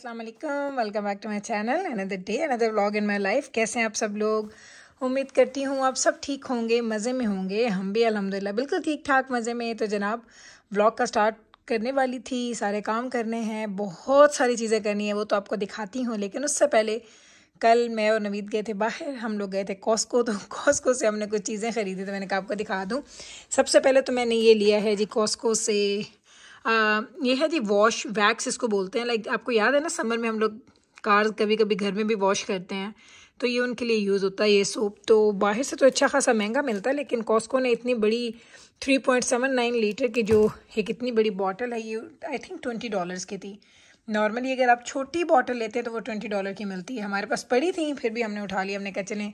अस्सलाम वालेकुम, welcome back to my channel. Another day another vlog in my life. कैसे हैं आप सब लोग? उम्मीद करती हूँ आप सब ठीक होंगे, मज़े में होंगे। हम भी अल्हम्दुलिल्लाह बिल्कुल ठीक ठाक मज़े में। तो जनाब व्लॉग का स्टार्ट करने वाली थी, सारे काम करने हैं, बहुत सारी चीज़ें करनी है, वो तो आपको दिखाती हूँ। लेकिन उससे पहले कल मैं और नवीद गए थे बाहर, हम लोग गए थे कॉस्को। तो कॉस्को से हमने कुछ चीज़ें ख़रीदी, तो मैंने कहा आपको दिखा दूँ। सबसे पहले तो मैंने ये लिया है जी कॉस्को से, ये है जी वॉश वैक्स इसको बोलते हैं। लाइक आपको याद है ना, समर में हम लोग कार कभी कभी घर में भी वॉश करते हैं, तो ये उनके लिए यूज़ होता है। ये सोप तो बाहर से तो अच्छा खासा महंगा मिलता है, लेकिन कॉस्को ने इतनी बड़ी 3.79 लीटर की जो एक इतनी बड़ी बॉटल है, ये आई थिंक $20 की थी। नॉर्मली अगर आप छोटी बॉटल लेते हैं तो वो $20 की मिलती है। हमारे पास पड़ी थी, फिर भी हमने उठा लिया। हमने कहा चलें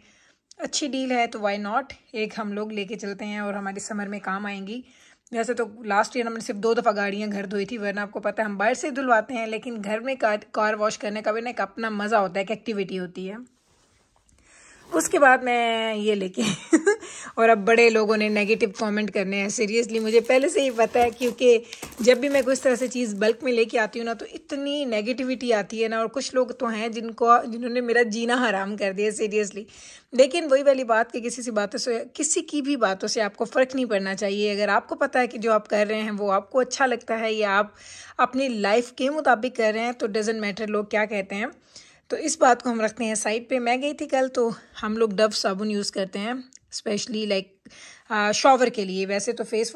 अच्छी डील है तो वाई नॉट, एक हम लोग लेके चलते हैं और हमारे समर में काम आएंगी। वैसे तो लास्ट ईयर हमने सिर्फ 2 दफ़ा गाड़ियाँ घर धोई थी, वरना आपको पता है हम बाहर से धुलवाते हैं। लेकिन घर में कार वॉश करने का भी ना एक अपना मज़ा होता है, एक एक्टिविटी होती है। उसके बाद मैं ये लेके और अब बड़े लोगों ने नेगेटिव कमेंट करने हैं। सीरियसली मुझे पहले से ही पता है, क्योंकि जब भी मैं कुछ तरह से चीज़ बल्क में लेके आती हूँ ना, तो इतनी नेगेटिविटी आती है ना। और कुछ लोग तो हैं जिन्होंने मेरा जीना हराम कर दिया सीरियसली। लेकिन वही वाली बात कि किसी की भी बातों से आपको फ़र्क नहीं पड़ना चाहिए। अगर आपको पता है कि जो आप कर रहे हैं वो आपको अच्छा लगता है या आप अपनी लाइफ के मुताबिक कर रहे हैं, तो डजेंट मैटर लोग क्या कहते हैं। तो इस बात को हम रखते हैं साइड पे। मैं गई थी कल, तो हम लोग डव साबुन यूज़ करते हैं स्पेशली लाइक शॉवर के लिए। वैसे तो फेस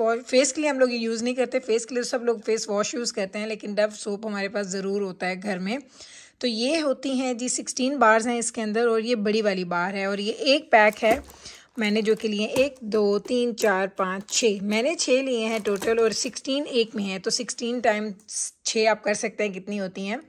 के लिए हम लोग ये यूज़ नहीं करते, फेस के लिए सब लोग फेस वॉश यूज़ करते हैं, लेकिन डव सोप हमारे पास ज़रूर होता है घर में। तो ये होती हैं जी 16 बार्स हैं इसके अंदर, और ये बड़ी वाली बार है। और ये एक पैक है मैंने जो के लिए 1 2 3 4 5 6, मैंने 6 लिए हैं टोटल, और 16 एक में है। तो 16 टाइम्स 6 आप कर सकते हैं कितनी होती हैं।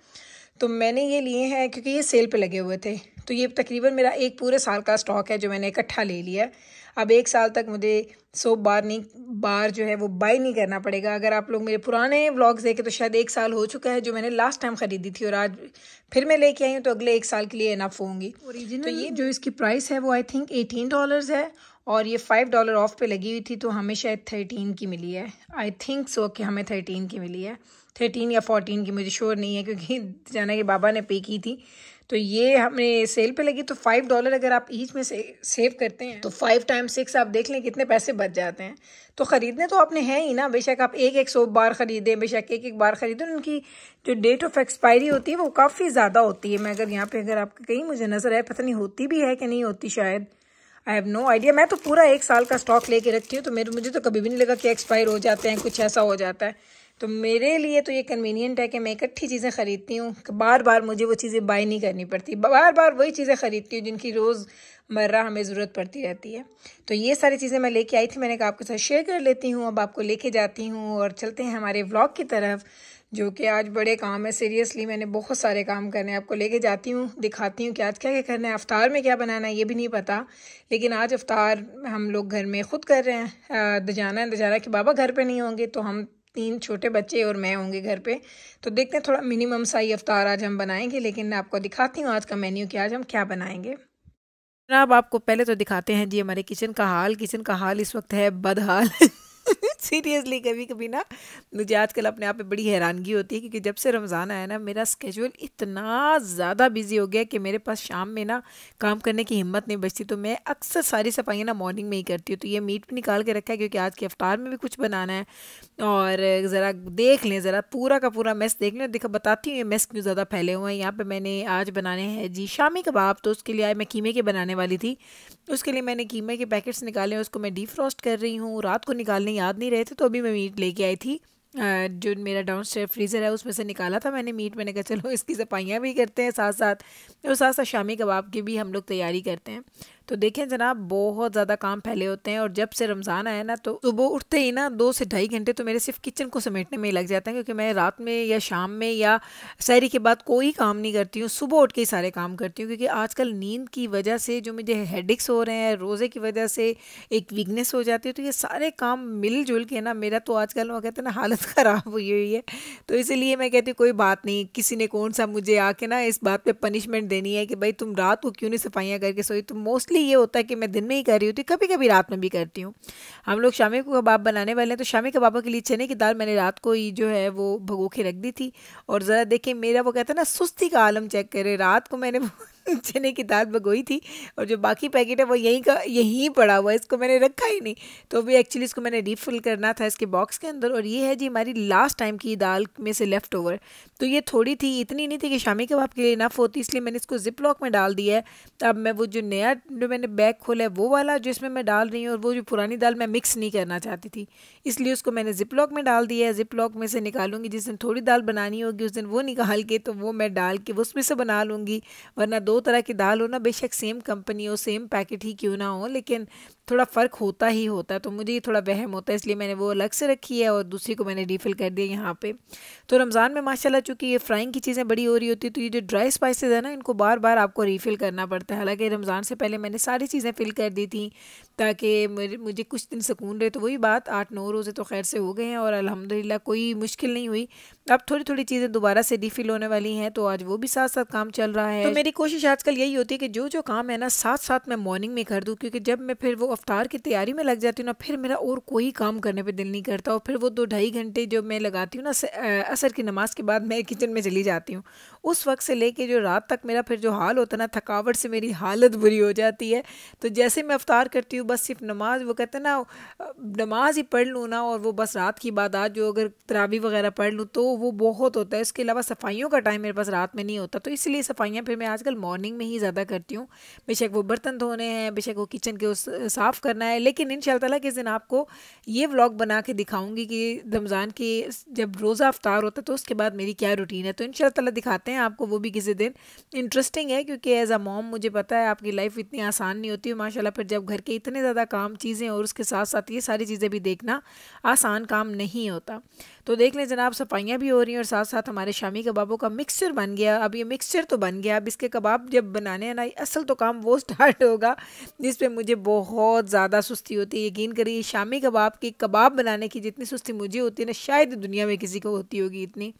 तो मैंने ये लिए हैं क्योंकि ये सेल पे लगे हुए थे। तो ये तकरीबन मेरा एक पूरे साल का स्टॉक है जो मैंने इकट्ठा ले लिया है। अब 1 साल तक मुझे सोप बार जो है वो बाय नहीं करना पड़ेगा। अगर आप लोग मेरे पुराने व्लॉग्स देखें तो शायद 1 साल हो चुका है जो मैंने लास्ट टाइम ख़रीदी थी, और आज फिर मैं लेके आई हूँ, तो अगले 1 साल के लिए इनफ होंगी। तो ये जो इसकी प्राइस है वो आई थिंक $18 है, और ये $5 ऑफ पे लगी हुई थी, तो हमें शायद 13 की मिली है। आई थिंक सो कि हमें 13 की मिली है, 13 या 14 की, मुझे श्योर नहीं है क्योंकि जाना के बाबा ने पे की थी। तो ये हमें सेल पे लगी। तो $5 अगर आप ईच में से सेव करते हैं तो 5 टाइम्स 6 आप देख लें कितने पैसे बच जाते हैं। तो ख़रीदने तो आपने हैं ही ना, बेशक आप एक सोप बार ख़रीदें, बेशक एक बार ख़रीदें, उनकी जो डेट ऑफ एक्सपायरी होती है वो काफ़ी ज़्यादा होती है। मैं अगर यहाँ पे अगर आपको कहीं मुझे नज़र आए, पता नहीं होती भी है कि नहीं होती, शायद आई हैव नो आइडिया। मैं तो पूरा 1 साल का स्टॉक लेके रखती हूँ, तो मुझे तो कभी भी नहीं लगा कि एक्सपायर हो जाते हैं, कुछ ऐसा हो जाता है। तो मेरे लिए तो ये कन्वीनियंट है कि मैं इकट्ठी चीज़ें ख़रीदती हूँ, बार बार मुझे वो चीज़ें बाय नहीं करनी पड़ती। बार बार वही चीज़ें ख़रीदती हूँ जिनकी रोज़मर्रा हमें ज़रूरत पड़ती रहती है। तो ये सारी चीज़ें मैं लेके आई थी, मैंने कहा आपके साथ शेयर कर लेती हूँ। अब आपको लेके जाती हूँ और चलते हैं हमारे व्लॉग की तरफ, जो कि आज बड़े काम है। सीरियसली मैंने बहुत सारे काम करने हैं। आपको लेके जाती हूँ, दिखाती हूँ कि आज क्या क्या करना है। अफ्तार में क्या बनाना है ये भी नहीं पता, लेकिन आज अफ्तार हम लोग घर में ख़ुद कर रहे हैं। दजाना के बाबा घर पे नहीं होंगे, तो हम 3 छोटे बच्चे और मैं होंगे घर पे। तो देखते हैं, थोड़ा मिनिमम सा ही अफ्तार आज हम बनाएंगे। लेकिन आपको दिखाती हूँ आज का मेन्यू कि आज हम क्या बनाएंगे। जनाब आपको पहले तो दिखाते हैं जी हमारे किचन का हाल। किचन का हाल इस वक्त है बदहाल। सीरियसली कभी कभी ना मुझे आजकल अपने आप पे बड़ी हैरानगी होती है, क्योंकि जब से रमज़ान आया ना, मेरा स्केड्यूल इतना ज़्यादा बिजी हो गया कि मेरे पास शाम में ना काम करने की हिम्मत नहीं बचती। तो मैं अक्सर सारी सफाइयाँ ना मॉर्निंग में ही करती हूँ। तो ये मीट भी निकाल के रखा है क्योंकि आज के अफ्तार में भी कुछ बनाना है। और ज़रा देख लें, ज़रा पूरा का पूरा मेस देख लें। देखा बताती हूँ ये मेस क्यों ज़्यादा फैले हुए हैं। यहाँ पर मैंने आज बनाने हैं जी शामी कबाब। तो उसके लिए मैं कीमे के बनाने वाली थी। उसके लिए मैंने कीमे के पैकेट्स निकाले, उसको मैं डीफ्रॉस्ट कर रही हूँ। रात को निकालने याद नहीं रहे थे, तो अभी मैं मीट लेके आई थी। जो मेरा डाउनस्टेयर फ्रीज़र है उसमें से निकाला था मैंने मीट। मैंने कहा चलो इसकी सफाइयाँ भी करते हैं साथ साथ, और साथ साथ शामी कबाब की भी हम लोग तैयारी करते हैं। तो देखें जनाब बहुत ज़्यादा काम फैले होते हैं। और जब से रमज़ान आया ना, तो सुबह उठते ही ना 2 से ढाई घंटे तो मेरे सिर्फ किचन को समेटने में ही लग जाते हैं, क्योंकि मैं रात में या शाम में या सहरी के बाद कोई काम नहीं करती हूँ, सुबह उठ के ही सारे काम करती हूँ। क्योंकि आजकल नींद की वजह से जो मुझे हेडेक्स हो रहे हैं, रोज़े की वजह से एक वीकनेस हो जाती है, तो ये सारे काम मिलजुल के ना मेरा तो आजकल वो कहते हैं ना हालत ख़राब हुई हुई है। तो इसीलिए मैं कहती हूँ कोई बात नहीं, किसी ने कौन सा मुझे आके ना इस बात पे पनिशमेंट देनी है कि भाई तुम रात को क्यों नहीं सफाइयाँ करके सोई। तो मोस्टली मोस्टली ये होता है कि मैं दिन में ही कर रही होती हूँ, कभी कभी रात में भी करती हूँ। हम लोग शामी को कबाब बनाने वाले हैं, तो शामी कबाबों के लिए चने की दाल मैंने रात को ही जो है वो भगो के रख दी थी। और ज़रा देखें मेरा वो कहता है ना सुस्ती का आलम चेक करे, रात को मैंने चने की दाल भगोई थी और जो बाकी पैकेट है वो यहीं पड़ा हुआ है, इसको मैंने रखा ही नहीं। तो अभी एक्चुअली इसको मैंने रीफिल करना था इसके बॉक्स के अंदर। और ये है जी हमारी लास्ट टाइम की दाल में से लेफ़्ट ओवर। तो ये थोड़ी थी, इतनी नहीं थी कि शामी कबाब के लिए इनफ होती, इसलिए मैंने इसको जिप लॉक में डाल दिया है। अब मैं वो जो नया जो मैंने बैग खोला है वो वाला जो इसमें मैं डाल रही हूँ, और वो जो पुरानी दाल मैं मिक्स नहीं करना चाहती थी, इसलिए उसको मैंने जिप लॉक में डाल दिया है। जिप लॉक में से निकालूंगी, जिस दिन थोड़ी दाल बनानी होगी उस दिन वो निकाल के तो वो मैं डाल के उसमें से बना लूँगी। वरना दो तरह की दाल हो ना, बेशक सेम कंपनी हो, सेम पैकेट ही क्यों ना हो, लेकिन थोड़ा फ़र्क होता ही होता है। तो मुझे ये थोड़ा वहम होता है, इसलिए मैंने वो अलग से रखी है और दूसरी को मैंने रीफ़िल कर दिया यहाँ पे। तो रमज़ान में माशाल्लाह चूँकि ये फ्राइंग की चीज़ें बड़ी हो रही होती है, तो ये जो ड्राई स्पाइसेस है ना, इनको बार बार आपको रीफ़िल करना पड़ता है। हालांकि रमज़ान से पहले मैंने सारी चीज़ें फ़िल कर दी थी ताकि मुझे कुछ दिन सुकून रहे। तो वही बात, 8-9 रोज़े तो खैर से हो गए हैं और अल्हम्दुलिल्लाह कोई मुश्किल नहीं हुई। अब थोड़ी थोड़ी चीज़ें दोबारा से रीफ़िल होने वाली हैं, तो आज वो भी साथ साथ काम चल रहा है। तो मेरी कोशिश आजकल यही होती है कि जो जो काम है ना साथ साथ मैं मॉर्निंग में कर दूँ, क्योंकि जब मैं फिर वो अफ्तार की तैयारी में लग जाती हूँ ना, फिर मेरा और कोई काम करने पे दिल नहीं करता। और फिर वो 2-2.5 घंटे जो मैं लगाती हूँ ना असर की नमाज के बाद मैं किचन में चली जाती हूँ, उस वक्त से लेके जो रात तक मेरा फिर जो हाल होता है ना, थकावट से मेरी हालत बुरी हो जाती है। तो जैसे मैं अफ्तार करती हूँ बस सिर्फ नमाज, वो कहते हैं ना नमाज ही पढ़ लूँ ना, और वो बस रात की इबादत जो अगर तरावी वगैरह पढ़ लूँ तो वो बहुत होता है। इसके अलावा सफाइयों का टाइम मेरे पास रात में नहीं होता, तो इसलिए सफाइयाँ फिर मैं आजकल मॉर्निंग में ही ज़्यादा करती हूँ। बेशक वो बर्तन धोने हैं, बेशक वो किचन के उस साफ़ करना है। लेकिन इंशाअल्लाह ताला किस दिन आपको ये व्लॉग बना के दिखाऊंगी कि रमज़ान की जब रोज़ा अफ्तार होता है तो उसके बाद मेरी क्या रूटीन है। तो इंशाअल्लाह ताला दिखाते हैं आपको वो भी किसी दिन। इंटरेस्टिंग है क्योंकि एज अ मॉम मुझे पता है आपकी लाइफ इतनी आसान नहीं होती है माशाल्लाह। फिर जब घर के इतने ज़्यादा काम चीज़ें और उसके साथ साथ ये सारी चीज़ें भी देखना आसान काम नहीं होता। तो देख लें जनाब, सफाइयाँ भी हो रही हैं और साथ साथ हमारे शामी कबाबों का मिक्सचर बन गया। अब ये मिक्सचर तो बन गया, अब इसके कबाब जब बनाने हैं ना, असल तो काम वो स्टार्ट होगा जिस पे मुझे बहुत ज़्यादा सुस्ती होती है। यकीन करिए शामी कबाब बनाने की जितनी सुस्ती मुझे होती है ना, शायद दुनिया में किसी को होती होगी इतनी।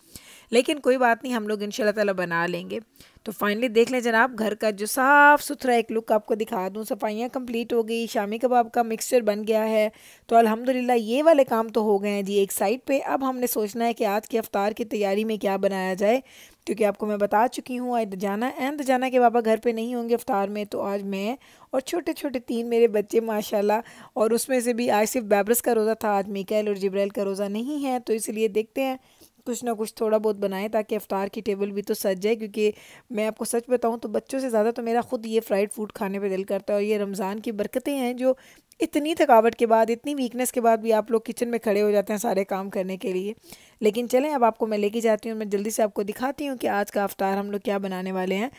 लेकिन कोई बात नहीं, हम लोग इंशाल्लाह ताला बना लेंगे। तो फाइनली देख लें जनाब, घर का जो साफ़ सुथरा एक लुक आपको दिखा दूं। सफाइयाँ कंप्लीट हो गई, शामी कबाब का मिक्सचर बन गया है, तो अल्हम्दुलिल्लाह ये वाले काम तो हो गए हैं जी एक साइड पे। अब हमने सोचना है कि आज के अफ्तार की तैयारी में क्या बनाया जाए, क्योंकि आपको मैं बता चुकी हूँ आज जाना के पापा घर पे नहीं होंगे अफ्तार में। तो आज मैं और छोटे छोटे 3 मेरे बच्चे माशाल्लाह, और उसमें से भी आज सिर्फ बैबरस का रोज़ा था, आज मिकाएल और जिब्राइल का रोज़ा नहीं है। तो इसलिए देखते हैं कुछ ना कुछ थोड़ा बहुत बनाएं ताकि अफ्तार की टेबल भी तो सज जाए। क्योंकि मैं आपको सच बताऊं तो बच्चों से ज़्यादा तो मेरा खुद ये फ्राइड फूड खाने पे दिल करता है। और ये रमज़ान की बरकतें हैं जो इतनी थकावट के बाद, इतनी वीकनेस के बाद भी आप लोग किचन में खड़े हो जाते हैं सारे काम करने के लिए। लेकिन चलें, अब आपको मैं लेके जाती हूँ, मैं जल्दी से आपको दिखाती हूँ कि आज का अफ्तार हम लोग क्या बनाने वाले हैं।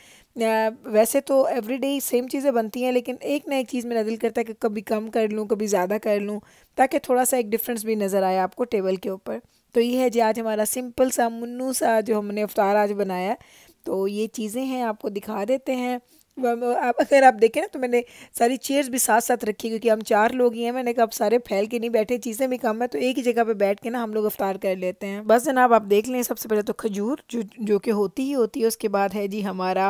वैसे तो एवरीडे ही सेम चीज़ें बनती हैं, लेकिन एक ना एक चीज़ मेरा दिल करता है कि कभी कम कर लूँ, कभी ज़्यादा कर लूँ, ताकि थोड़ा सा एक डिफरेंस भी नज़र आए आपको टेबल के ऊपर। तो ये है जी आज हमारा सिंपल सा मुन्नू सा जो हमने अफ्तार आज बनाया है। तो ये चीज़ें हैं, आपको दिखा देते हैं। अगर आप देखें ना तो मैंने सारी चेयर्स भी साथ साथ रखी, क्योंकि हम 4 लोग ही हैं। मैंने कहा अब सारे फैल के नहीं बैठे, चीज़ें भी कम है, तो एक ही जगह पे बैठ के ना हम लोग अफ्तार कर लेते हैं। बस जनाब आप देख लें, सबसे पहले तो खजूर जो कि होती ही होती है। उसके बाद है जी हमारा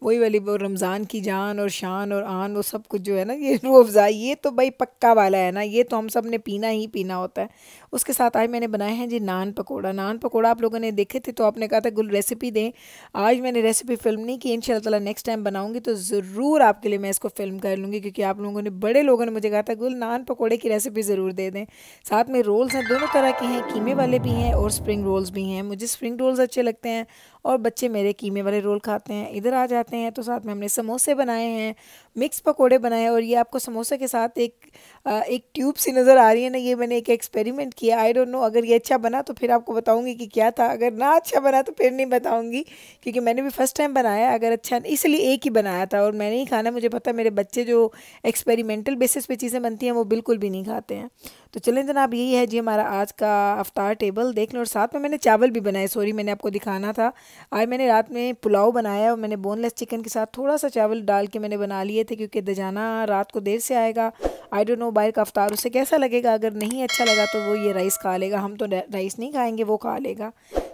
वही वाली वो रमज़ान की जान और शान और आन, वो सब कुछ जो है ना, ये रूह अफ़ज़ा, ये तो भाई पक्का वाला है ना, ये तो हम सब ने पीना ही पीना होता है। उसके साथ आज मैंने बनाए हैं जी नान पकौड़ा। नान पकौड़ा आप लोगों ने देखे थे तो आपने कहा था गुल रेसिपी दें। आज मैंने रेसिपी फिल्म नहीं की, इंशाल्लाह ताला नेक्स्ट टाइम बनाऊंगी तो ज़रूर आपके लिए मैं इसको फिल्म कर लूँगी, क्योंकि आप लोगों ने बड़े लोगों ने मुझे कहा था गुल नान पकौड़े की रेसिपी ज़रूर दे दें। साथ में रोल्स हैं, दोनों तरह के हैं, कीमे वाले भी हैं और स्प्रिंग रोल्स भी हैं। मुझे स्प्रिंग रोल्स अच्छे लगते हैं और बच्चे मेरे कीमे वाले रोल खाते हैं। इधर आ जाते हैं तो साथ में हमने समोसे बनाए हैं, मिक्स पकोड़े बनाए। और ये आपको समोसे के साथ एक ट्यूब सी नज़र आ रही है ना, ये मैंने एक एक्सपेरिमेंट किया। आई डोंट नो, अगर ये अच्छा बना तो फिर आपको बताऊंगी कि क्या था, अगर ना अच्छा बना तो फिर नहीं बताऊंगी, क्योंकि मैंने भी फर्स्ट टाइम बनाया। अगर अच्छा, इसलिए एक ही बनाया था और मैंने ही खाना। मुझे पता है मेरे बच्चे जो एक्सपेरिमेंटल बेसिस पे चीज़ें बनती हैं वो बिल्कुल भी नहीं खाते हैं। तो चलें जनाब, यही है जी हमारा आज का अफ्तार टेबल, देख लो। और साथ में मैंने चावल भी बनाए, सॉरी मैंने आपको दिखाना था। आज मैंने रात में पुलाव बनाया और मैंने बोनलेस चिकन के साथ थोड़ा सा चावल डाल के मैंने बना लिए थे, क्योंकि दजाना रात को देर से आएगा। आई डोंट नो बाहर का अफ्तार उसे कैसा लगेगा, अगर नहीं अच्छा लगा तो वो ये राइस खा लेगा, हम तो राइस नहीं खाएंगे, वो खा लेगा।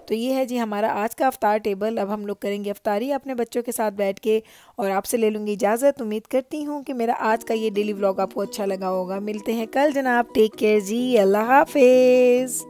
तो ये है जी हमारा आज का अफ्तार टेबल। अब हम लोग करेंगे अफ्तारी अपने बच्चों के साथ बैठ के और आपसे ले लूँगी इजाज़त। उम्मीद करती हूँ कि मेरा आज का ये डेली व्लॉग आपको अच्छा लगा होगा। मिलते हैं कल जनाब। टेक केयर जी, अल्लाह हाफिज़।